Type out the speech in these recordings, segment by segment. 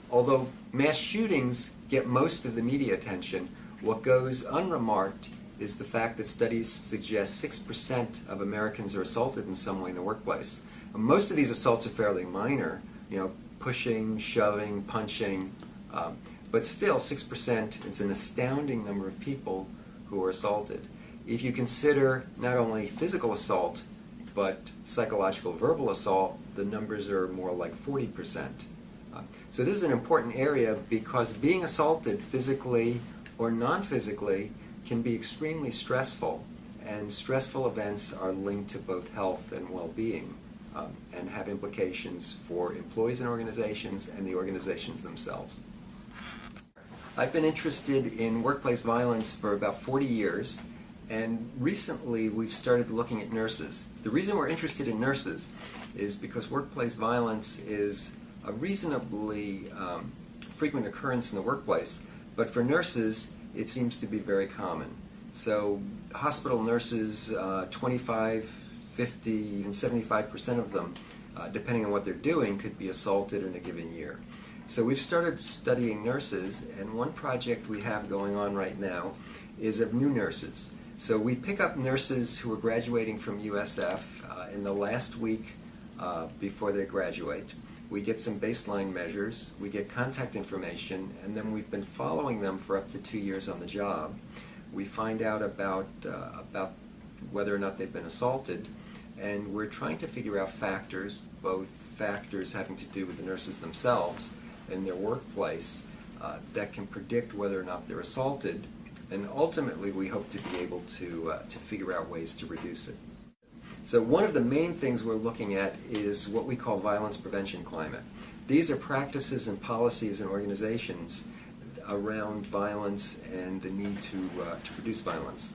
Although mass shootings get most of the media attention, what goes unremarked is the fact that studies suggest 6% of Americans are assaulted in some way in the workplace. Most of these assaults are fairly minor, pushing, shoving, punching, but still 6% is an astounding number of people who are assaulted. If you consider not only physical assault, but psychological verbal assault, the numbers are more like 40%. So this is an important area because being assaulted physically or non-physically can be extremely stressful, and stressful events are linked to both health and well-being and have implications for employees and organizations and the organizations themselves. I've been interested in workplace violence for about 40 years, and recently we've started looking at nurses. The reason we're interested in nurses is because workplace violence is a reasonably frequent occurrence in the workplace, but for nurses it seems to be very common. So hospital nurses, 25, 50, even 75% of them, depending on what they're doing, could be assaulted in a given year. So we've started studying nurses, and one project we have going on right now is of new nurses. So we pick up nurses who are graduating from USF in the last week before they graduate. We get some baseline measures, we get contact information, and then we've been following them for up to 2 years on the job. We find out about whether or not they've been assaulted, and we're trying to figure out factors, both factors having to do with the nurses themselves and their workplace, that can predict whether or not they're assaulted, and ultimately we hope to be able to figure out ways to reduce it. So one of the main things we're looking at is what we call violence prevention climate. These are practices and policies and organizations around violence and the need to reduce violence.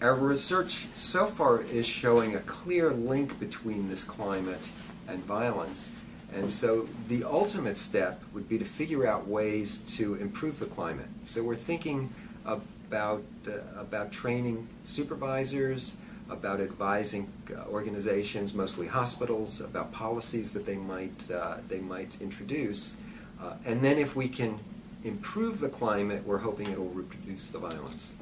Our research so far is showing a clear link between this climate and violence, and so the ultimate step would be to figure out ways to improve the climate. So we're thinking about training supervisors, about advising organizations, mostly hospitals, about policies that they might introduce, and then if we can improve the climate, we're hoping it will reduce the violence.